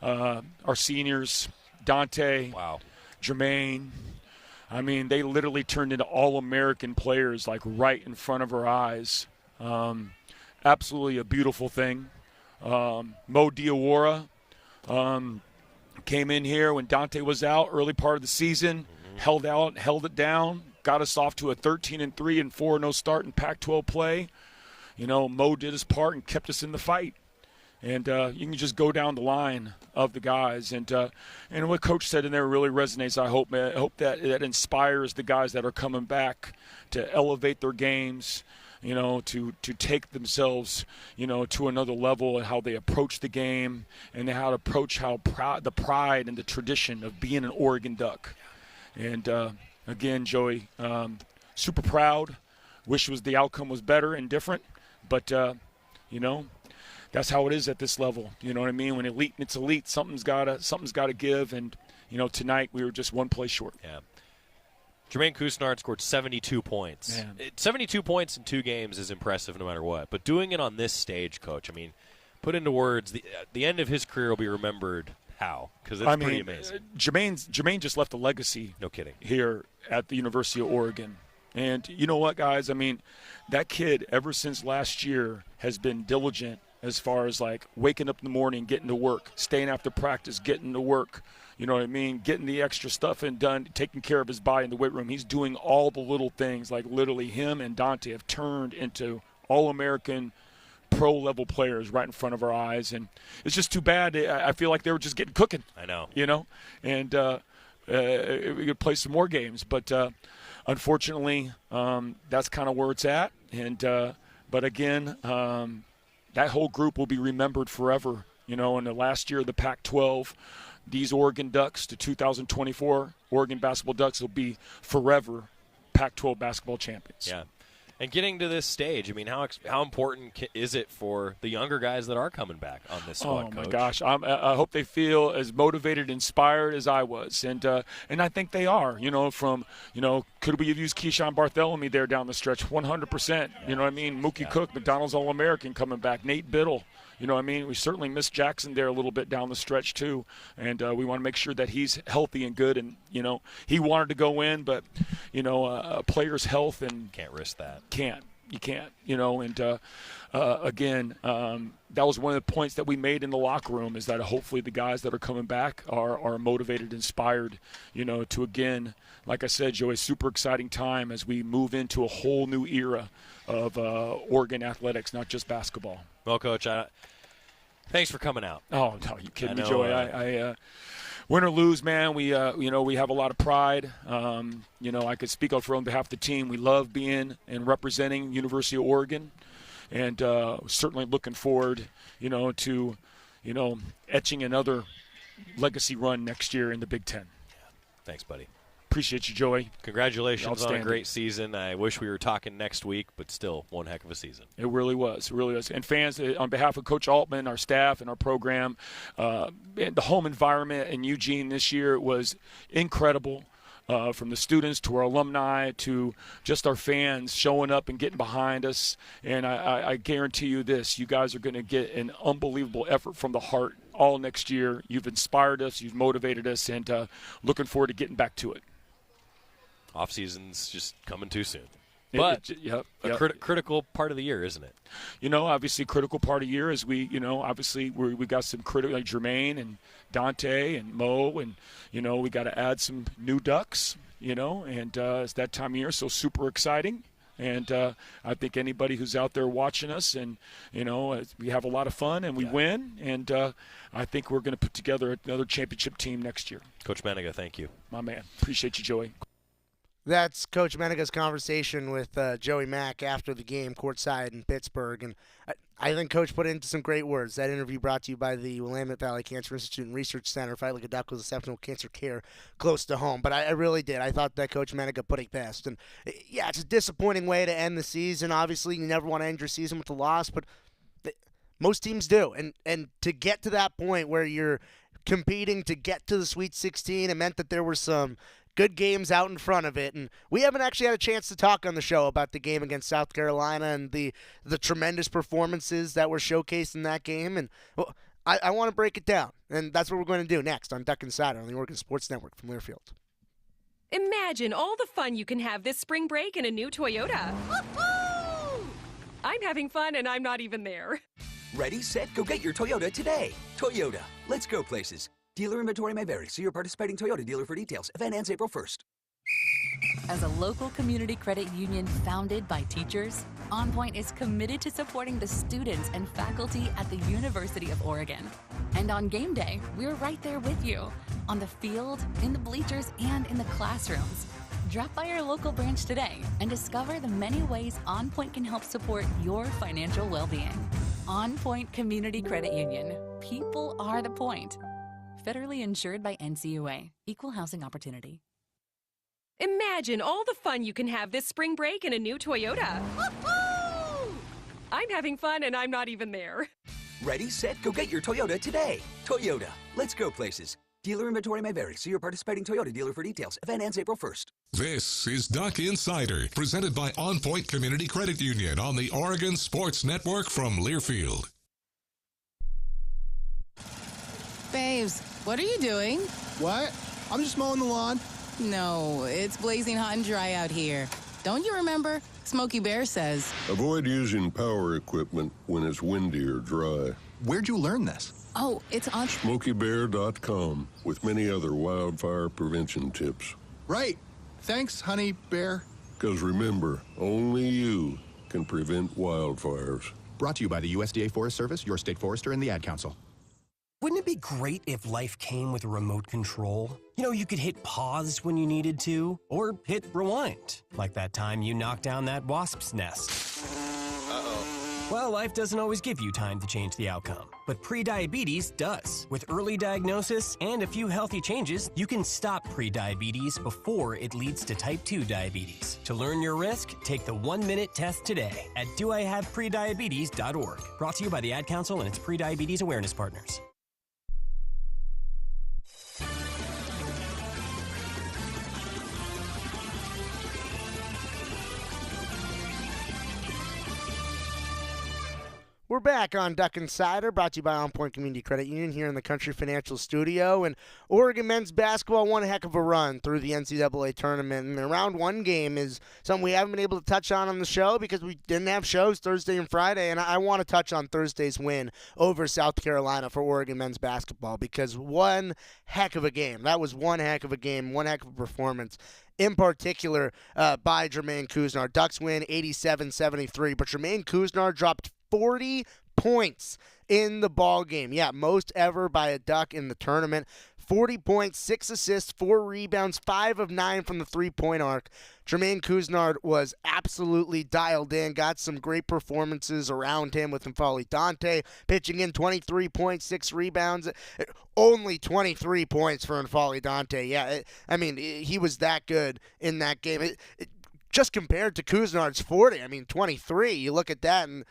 our seniors, Dante, Jermaine, I mean, they literally turned into all-American players, like, right in front of our eyes. Absolutely a beautiful thing. Mo Diawara came in here when Dante was out early part of the season, held it down, got us off to a 13-3 and 4-0 start in Pac-12 play. Mo did his part and kept us in the fight. And you can just go down the line of the guys. And what Coach said in there really resonates. I hope that inspires the guys that are coming back to elevate their games, to take themselves, to another level and how they approach the game and how to approach the pride and the tradition of being an Oregon Duck. And, again, Joey, super proud. Wish the outcome was better and different. But, that's how it is at this level. You know what I mean? When it's elite, something's gotta give. And tonight we were just one play short. Yeah. Jermaine Couisnard scored 72 points. Man. 72 points in 2 games is impressive no matter what. But doing it on this stage, Coach, I mean, put into words, the end of his career will be remembered how? Because it's pretty amazing. Jermaine just left a legacy. No kidding. Here at the University of Oregon. And you know what, guys? I mean, that kid, ever since last year, has been diligent as far as, like, waking up in the morning, getting to work, staying after practice, getting to work, you know what I mean, getting the extra stuff done, taking care of his body in the weight room. He's doing all the little things. Like, literally him and Dante have turned into All-American pro-level players right in front of our eyes. And it's just too bad. I feel like they were just getting cooking. I know. And we could play some more games. But unfortunately, that's kind of where it's at. And but again, that whole group will be remembered forever. In the last year of the Pac-12, these Oregon Ducks, the 2024 Oregon basketball Ducks, will be forever Pac-12 basketball champions. Yeah. And getting to this stage, I mean, how important is it for the younger guys that are coming back on this squad, Coach? Oh, my gosh. I hope they feel as motivated, inspired as I was. And I think they are, could we have used Keyshawn Bartholomew there down the stretch? 100%. You know what I mean? Mookie Cook, McDonald's All-American coming back. Nate Biddle. You know what I mean? We certainly missed Jackson there a little bit down the stretch too. And we want to make sure that he's healthy and good. And, he wanted to go in, but, a player's health and – Can't risk that. You can't, and again, that was one of the points that we made in the locker room, is that hopefully the guys that are coming back are motivated, inspired, to, again, like I said, Joey, super exciting time as we move into a whole new era of Oregon athletics, not just basketball. Well, Coach, thanks for coming out. Oh, no, you kidding me, Joey? I win or lose, man, we have a lot of pride. I could speak out on behalf of the team. We love being and representing University of Oregon, and certainly looking forward, to, etching another legacy run next year in the Big Ten. Thanks, buddy. Appreciate you, Joey. Congratulations on a great season. I wish we were talking next week, but still one heck of a season. It really was. It really was. And fans, on behalf of Coach Altman, our staff, and our program, and the home environment in Eugene this year was incredible. From the students to our alumni to just our fans showing up and getting behind us. And I guarantee you this, you guys are going to get an unbelievable effort from the heart all next year. You've inspired us. You've motivated us. And looking forward to getting back to it. Off-season's just coming too soon. But critical part of the year, isn't it? Obviously critical part of the year is we got some critical like Jermaine and Dante and Mo, and, we got to add some new Ducks, and it's that time of year, so super exciting. And I think anybody who's out there watching us, and, we have a lot of fun and we win. And I think we're going to put together another championship team next year. Coach Maniga, thank you. My man. Appreciate you, Joey. That's Coach Maniga's conversation with Joey Mack after the game courtside in Pittsburgh. And I think Coach put into some great words. That interview brought to you by the Willamette Valley Cancer Institute and Research Center. Fight Like a Duck was exceptional cancer care close to home. But I really did. I thought that Coach Maniga put it best. And, yeah, it's a disappointing way to end the season. Obviously, you never want to end your season with a loss, but most teams do. And to get to that point where you're competing to get to the Sweet 16, it meant that there were some good games out in front of it, and we haven't actually had a chance to talk on the show about the game against South Carolina and the tremendous performances that were showcased in that game, and well, I want to break it down, and that's what we're going to do next on Duck Insider on the Oregon Sports Network from Learfield. Imagine all the fun you can have this spring break in a new Toyota. Woo-hoo! I'm having fun, and I'm not even there. Ready, set, go get your Toyota today. Toyota, let's go places. Dealer inventory may vary. See your participating Toyota dealer for details. Event ends April 1st. As a local community credit union founded by teachers, OnPoint is committed to supporting the students and faculty at the University of Oregon. And on game day, we're right there with you, on the field, in the bleachers, and in the classrooms. Drop by your local branch today and discover the many ways OnPoint can help support your financial well-being. OnPoint Community Credit Union. People are the point. Federally insured by NCUA. Equal housing opportunity. Imagine all the fun you can have this spring break in a new Toyota. Woo-hoo! I'm having fun, and I'm not even there. Ready, set, go get your Toyota today. Toyota, let's go places. Dealer inventory may vary. See your participating Toyota dealer for details. Event ends April 1st. This is Duck Insider, presented by OnPoint Community Credit Union on the Oregon Sports Network from Learfield. Babes, what are you doing? What? I'm just mowing the lawn. No, it's blazing hot and dry out here. Don't you remember? Smokey Bear says. Avoid using power equipment when it's windy or dry. Where'd you learn this? Oh, it's on SmokeyBear.com with many other wildfire prevention tips. Right. Thanks, Honey Bear. Because remember, only you can prevent wildfires. Brought to you by the USDA Forest Service, your state forester, and the Ad Council. Wouldn't it be great if life came with a remote control? You know, you could hit pause when you needed to, or hit rewind, like that time you knocked down that wasp's nest. Uh-oh. Well, life doesn't always give you time to change the outcome, but prediabetes does. With early diagnosis and a few healthy changes, you can stop prediabetes before it leads to type 2 diabetes. To learn your risk, take the 1-minute test today at doihaveprediabetes.org. Brought to you by the Ad Council and its prediabetes awareness partners. We're back on Duck Insider, brought to you by OnPoint Community Credit Union here in the Country Financial Studio. And Oregon men's basketball won a heck of a run through the NCAA tournament. And the round one game is something we haven't been able to touch on the show because we didn't have shows Thursday and Friday. And I want to touch on Thursday's win over South Carolina for Oregon men's basketball because one heck of a game. That was one heck of a game, one heck of a performance. In particular, by Jermaine Kuznar. Ducks win 87-73, but Jermaine Kuznar dropped 40 points in the ball game. Yeah, most ever by a Duck in the tournament. 40 points, 6 assists, 4 rebounds, 5 of 9 from the three-point arc. Jermaine Kuznar was absolutely dialed in, got some great performances around him with N'Faly Dante pitching in 23 points, 6 rebounds. Only 23 points for N'Faly Dante. Yeah, he was that good in that game. Just compared to Kuznar's 40, 23. You look at that and,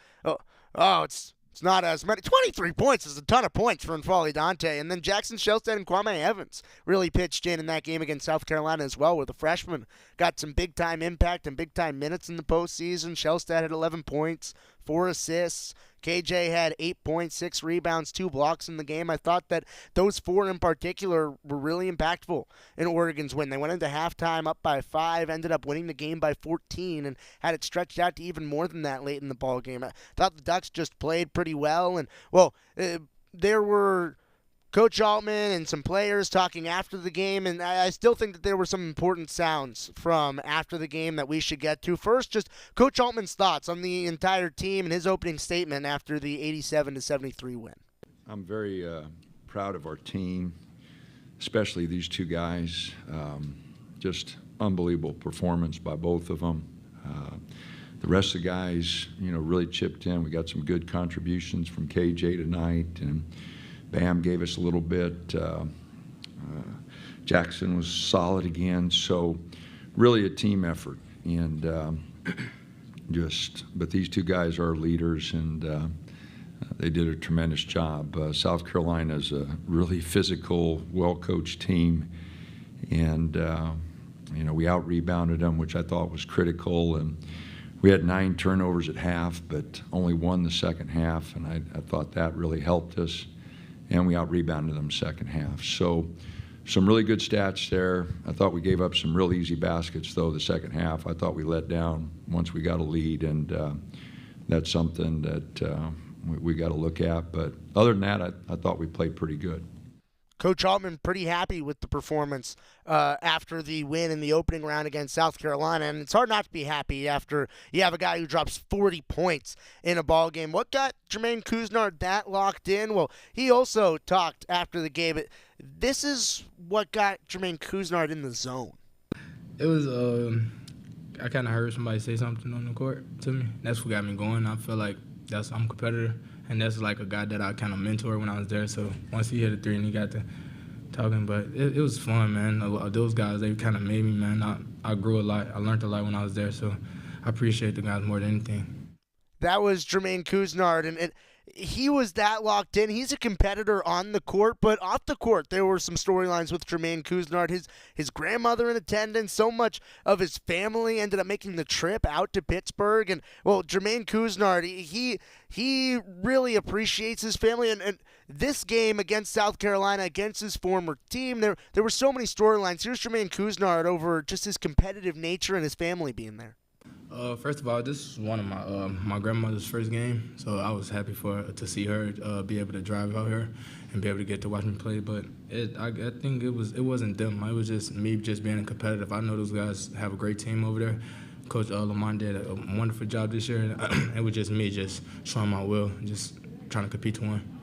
it's not as many. 23 points is a ton of points for N'Faly Dante. And then Jackson Shelstad and Kwame Evans really pitched in that game against South Carolina as well, where the freshman got some big-time impact and big-time minutes in the postseason. Shelstad had 11 points, 4 assists. KJ had 8 points, 6 rebounds, 2 blocks in the game. I thought that those 4 in particular were really impactful in Oregon's win. They went into halftime up by 5, ended up winning the game by 14, and had it stretched out to even more than that late in the ball game. I thought the Ducks just played pretty well, and, there were Coach Altman and some players talking after the game, and I still think that there were some important sounds from after the game that we should get to. First, just Coach Altman's thoughts on the entire team and his opening statement after the 87-73 win. I'm very proud of our team, especially these two guys. Just unbelievable performance by both of them. The rest of the guys, really chipped in. We got some good contributions from KJ tonight, and Bam gave us a little bit. Jackson was solid again. So really a team effort. And but these two guys are leaders, and they did a tremendous job. South Carolina is a really physical, well-coached team. And, we out-rebounded them, which I thought was critical. And we had 9 turnovers at half, but only 1 the second half, and I thought that really helped us. And we out-rebounded them second half. So some really good stats there. I thought we gave up some real easy baskets, though, the second half. I thought we let down once we got a lead, and that's something that we got to look at. But other than that, I thought we played pretty good. Coach Altman pretty happy with the performance after the win in the opening round against South Carolina, and it's hard not to be happy after you have a guy who drops 40 points in a ball game. What got Jermaine Couisnard that locked in? Well, he also talked after the game. This is what got Jermaine Couisnard in the zone. It was I kind of heard somebody say something on the court to me. That's what got me going. I feel like I'm a competitor. And that's like a guy that I kind of mentored when I was there. So once he hit a 3 and he got to talking, but it was fun, man. Those guys, they kind of made me, man. I grew a lot. I learned a lot when I was there. So I appreciate the guys more than anything. That was Jermaine Couisnard, and he was that locked in. He's a competitor on the court, but off the court, there were some storylines with Jermaine Couisnard. His grandmother in attendance, so much of his family ended up making the trip out to Pittsburgh. And, well, Jermaine Couisnard, he really appreciates his family. And this game against South Carolina, against his former team, there were so many storylines. Here's Jermaine Couisnard over just his competitive nature and his family being there. First of all, this is one of my grandmother's first game, so I was happy to see her be able to drive out here and be able to get to watch me play. But I think it wasn't them. It was just me just being competitive. I know those guys have a great team over there. Coach Lamont did a wonderful job this year, and it was just me just showing my will, just trying to compete to win.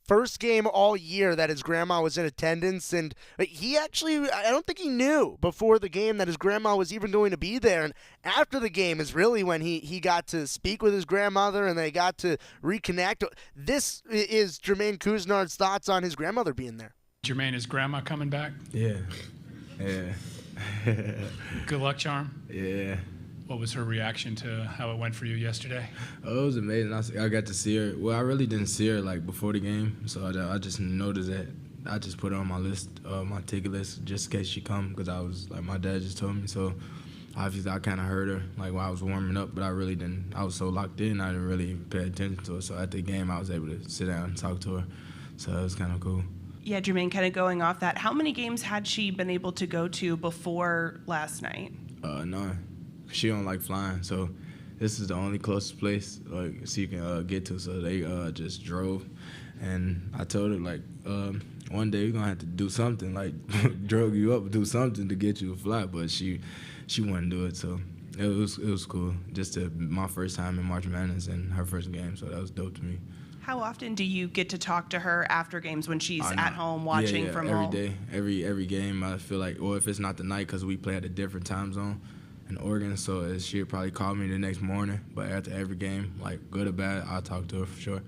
First game all year that his grandma was in attendance, and he actually, I don't think he knew before the game that his grandma was even going to be there. And after the game is really when he got to speak with his grandmother and they got to reconnect. This is Jermaine Couisnard's thoughts on his grandmother being there. Jermaine, is grandma coming back? Yeah. Good luck, Charm? Yeah. What was her reaction to how it went for you yesterday? Oh, it was amazing. I got to see her. Well, I really didn't see her before the game, so I just noticed that. I just put her on my list, my ticket list, just in case she come, because I was my dad just told me. So obviously I kind of heard her while I was warming up, but I really didn't. I was so locked in, I didn't really pay attention to her. So at the game, I was able to sit down and talk to her. So it was kind of cool. Yeah, Jermaine, kind of going off that, how many games had she been able to go to before last night? None. She don't like flying, so this is the only closest place she can get to. So they just drove, and I told her one day we're gonna have to do something, drug you up, do something to get you to fly. But she wouldn't do it, so it was cool. Just my first time in March Madness and her first game, so that was dope to me. How often do you get to talk to her after games when she's at home watching from home? Every day, every game. I feel like, or if it's not the night, because we play at a different time zone in Oregon, so she'll probably call me the next morning. But after every game, good or bad, I'll talk to her for sure.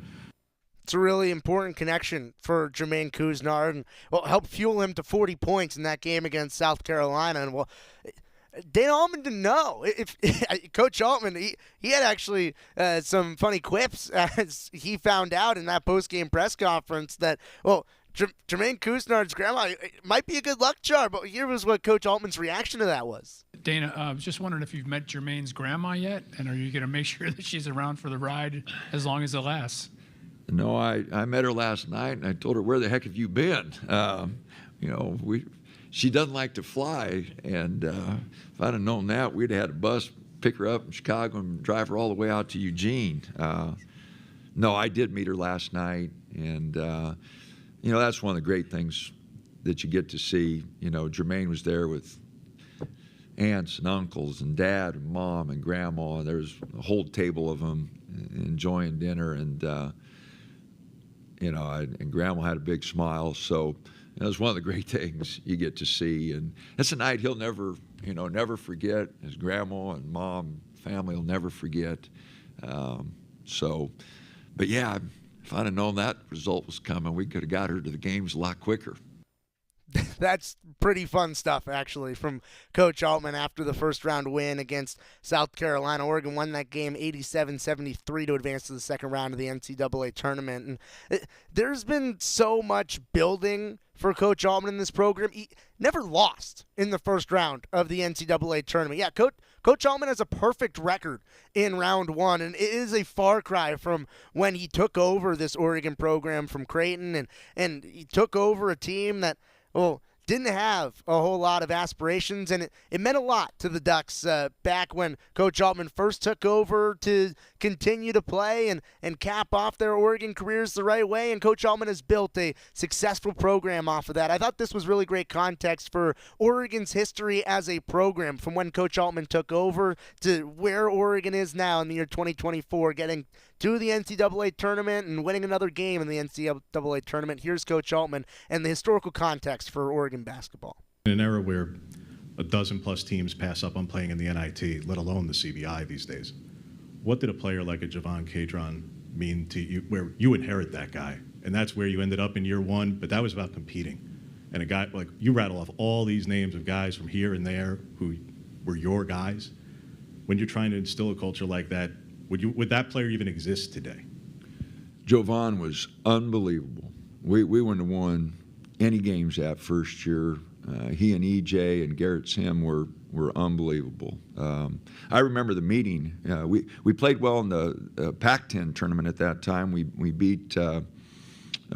It's a really important connection for Jermaine Couisnard, and helped fuel him to 40 points in that game against South Carolina. And Dana Altman didn't know. If Coach Altman, he had actually some funny quips as he found out in that post-game press conference that Jermaine Couisnard's grandma might be a good luck charm. But here was what Coach Altman's reaction to that was. Dana, I was just wondering if you've met Jermaine's grandma yet, and are you going to make sure that she's around for the ride as long as it lasts? No, I met her last night, and I told her, where the heck have you been? She doesn't like to fly, and if I'd have known that, we'd have had a bus pick her up in Chicago and drive her all the way out to Eugene. No, I did meet her last night, and that's one of the great things that you get to see. Jermaine was there with aunts and uncles and dad and mom and grandma, and there was a whole table of them enjoying dinner, and and grandma had a big smile. So it was one of the great things you get to see, and it's a night he'll never forget. His grandma and mom family will never forget. But yeah, if I'd have known that result was coming, we could have got her to the games a lot quicker. That's pretty fun stuff, actually, from Coach Altman after the first-round win against South Carolina. Oregon won that game 87-73 to advance to the second round of the NCAA tournament. And there's been so much building for Coach Altman in this program. He never lost in the first round of the NCAA tournament. Yeah, Coach Altman has a perfect record in round one, and it is a far cry from when he took over this Oregon program from Creighton, and he took over a team that didn't have a whole lot of aspirations, and it meant a lot to the Ducks back when Coach Altman first took over to continue to play and cap off their Oregon careers the right way, and Coach Altman has built a successful program off of that. I thought this was really great context for Oregon's history as a program, from when Coach Altman took over to where Oregon is now in the year 2024, getting to the NCAA tournament and winning another game in the NCAA tournament. Here's Coach Altman and the historical context for Oregon basketball. In an era where a dozen-plus teams pass up on playing in the NIT, let alone the CBI these days, what did a player like a Javon Cadron mean to you, where you inherit that guy? And that's where you ended up in year one, but that was about competing. And a guy, like, you rattle off all these names of guys from here and there who were your guys. When you're trying to instill a culture like that, would that player even exist today? Jovan was unbelievable. We wouldn't have won any games that first year. He and EJ and Garrett Sim were unbelievable. I remember the meeting. We played well in the Pac-10 tournament at that time. We beat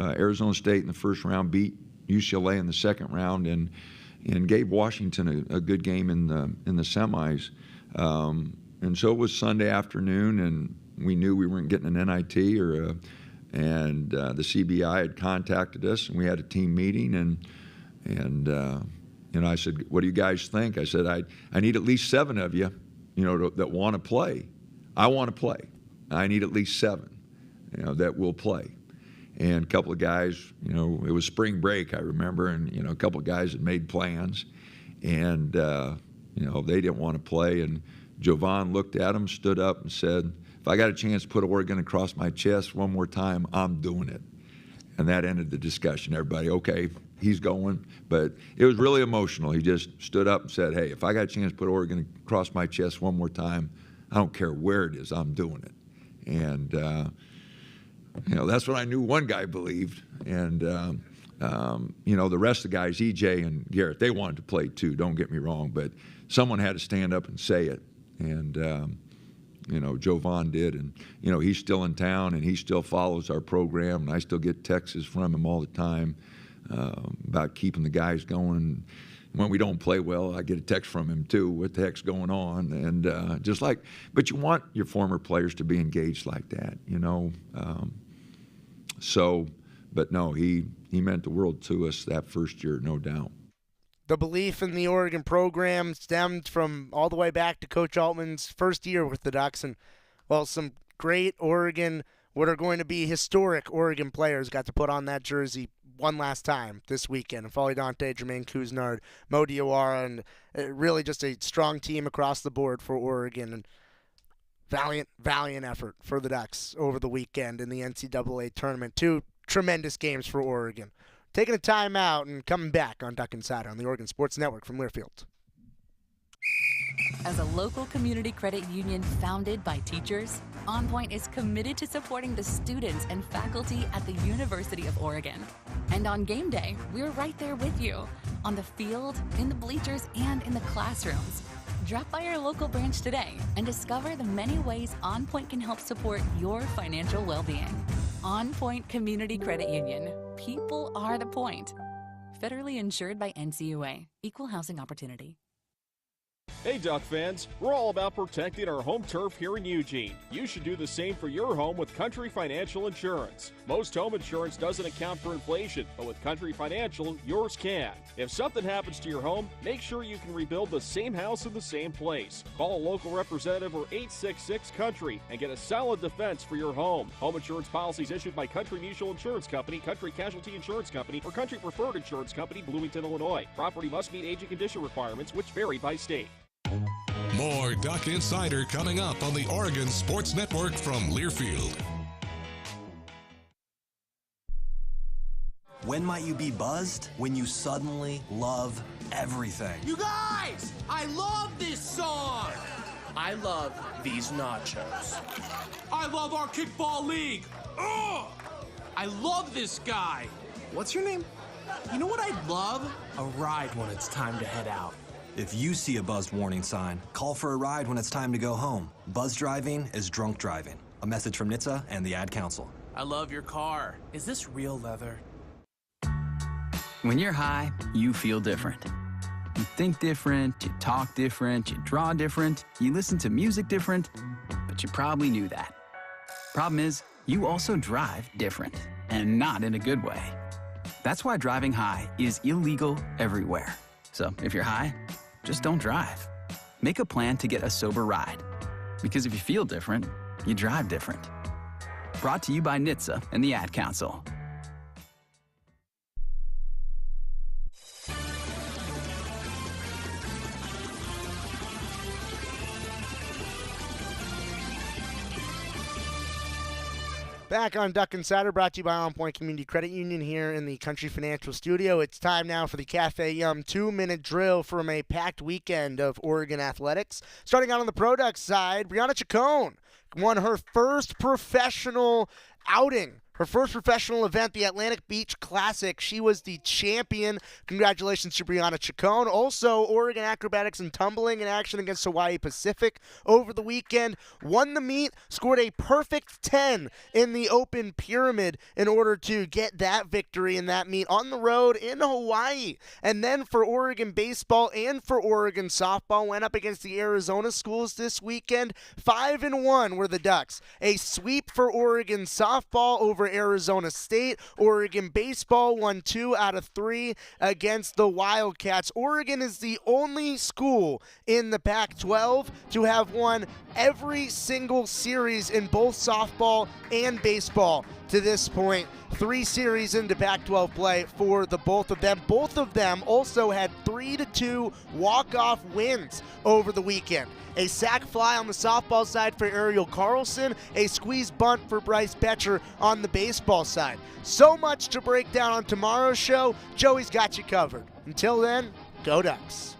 Arizona State in the first round, beat UCLA in the second round, and gave Washington a good game in the semis. And so it was Sunday afternoon, and we knew we weren't getting an NIT and the CBI had contacted us, and we had a team meeting, and I said, "What do you guys think?" I said, "I need at least 7 of you, that want to play. I want to play. I need at least 7, that will play." And a couple of guys, it was spring break, I remember, and a couple of guys had made plans, and they didn't want to play, and Jovan looked at him, stood up, and said, "If I got a chance to put Oregon across my chest one more time, I'm doing it." And that ended the discussion. Everybody, okay, he's going. But it was really emotional. He just stood up and said, "Hey, if I got a chance to put Oregon across my chest one more time, I don't care where it is, I'm doing it." And, that's what I knew one guy believed. And, the rest of the guys, EJ and Garrett, they wanted to play too, don't get me wrong. But someone had to stand up and say it. And, Jovan did, and, he's still in town, and he still follows our program, and I still get texts from him all the time about keeping the guys going. When we don't play well, I get a text from him too, what the heck's going on, and but you want your former players to be engaged like that, but no, he meant the world to us that first year, no doubt. The belief in the Oregon program stemmed from all the way back to Coach Altman's first year with the Ducks. And, some great Oregon, what are going to be historic Oregon players got to put on that jersey one last time this weekend. Folly Dante, Jermaine Couisnard, Mo Diawara, and really just a strong team across the board for Oregon. And valiant effort for the Ducks over the weekend in the NCAA tournament. 2 tremendous games for Oregon. Taking a time out and coming back on Duck Insider on the Oregon Sports Network from Learfield. As a local community credit union founded by teachers, OnPoint is committed to supporting the students and faculty at the University of Oregon. And on game day, we're right there with you, on the field, in the bleachers, and in the classrooms. Drop by our local branch today and discover the many ways OnPoint can help support your financial well-being. OnPoint Community Credit Union. People are the point. Federally insured by NCUA. Equal housing opportunity. Hey Duck fans, we're all about protecting our home turf here in Eugene. You should do the same for your home with Country Financial Insurance. Most home insurance doesn't account for inflation, but with Country Financial, yours can. If something happens to your home, make sure you can rebuild the same house in the same place. Call a local representative or 866-COUNTRY and get a solid defense for your home. Home insurance policies issued by Country Mutual Insurance Company, Country Casualty Insurance Company, or Country Preferred Insurance Company, Bloomington, Illinois. Property must meet age and condition requirements, which vary by state. More Duck Insider coming up on the Oregon Sports Network from Learfield. When might you be buzzed? When you suddenly love everything. You guys, I love this song. I love these nachos. I love our kickball league. Ugh! I love this guy. What's your name? You know what I'd love? A ride when it's time to head out. If you see a buzzed warning sign, call for a ride when it's time to go home. Buzz driving is drunk driving. A message from NHTSA and the Ad Council. I love your car. Is this real leather? When you're high, you feel different. You think different, you talk different, you draw different, you listen to music different, but you probably knew that. Problem is, you also drive different, and not in a good way. That's why driving high is illegal everywhere. So if you're high, just don't drive. Make a plan to get a sober ride. Because if you feel different, you drive different. Brought to you by NHTSA and the Ad Council. Back on Duck Insider, brought to you by OnPoint Community Credit Union here in the Country Financial Studio. It's time now for the Cafe Yum 2-minute drill from a packed weekend of Oregon athletics. Starting out on the Product side, Brianna Chacon won her first professional outing. Her first professional event, the Atlantic Beach Classic. She was the champion. Congratulations to Brianna Chacon. Also, Oregon acrobatics and tumbling in action against Hawaii Pacific over the weekend. Won the meet, scored a perfect 10 in the open pyramid in order to get that victory in that meet on the road in Hawaii. And then for Oregon baseball and for Oregon softball, went up against the Arizona schools this weekend. 5-1 were the Ducks. A sweep for Oregon softball over Arizona State. Oregon baseball won 2 out of 3 against the Wildcats. Oregon is the only school in the Pac-12 to have won every single series in both softball and baseball to this point. 3 series into Pac-12 play for the both of them. Both of them also had 3-2 walk-off wins over the weekend. A sac fly on the softball side for Ariel Carlson, a squeeze bunt for Bryce Betcher on the baseball side. So much to break down on tomorrow's show. Joey's got you covered. Until then, go Ducks.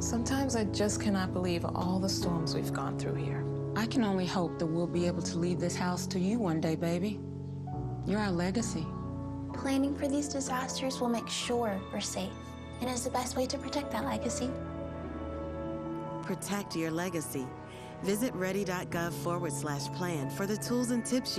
Sometimes I just cannot believe all the storms we've gone through here. I can only hope that we'll be able to leave this house to you one day, baby. You're our legacy. Planning for these disasters will make sure we're safe, and is the best way to protect that legacy. Protect your legacy. Visit ready.gov/plan for the tools and tips you need.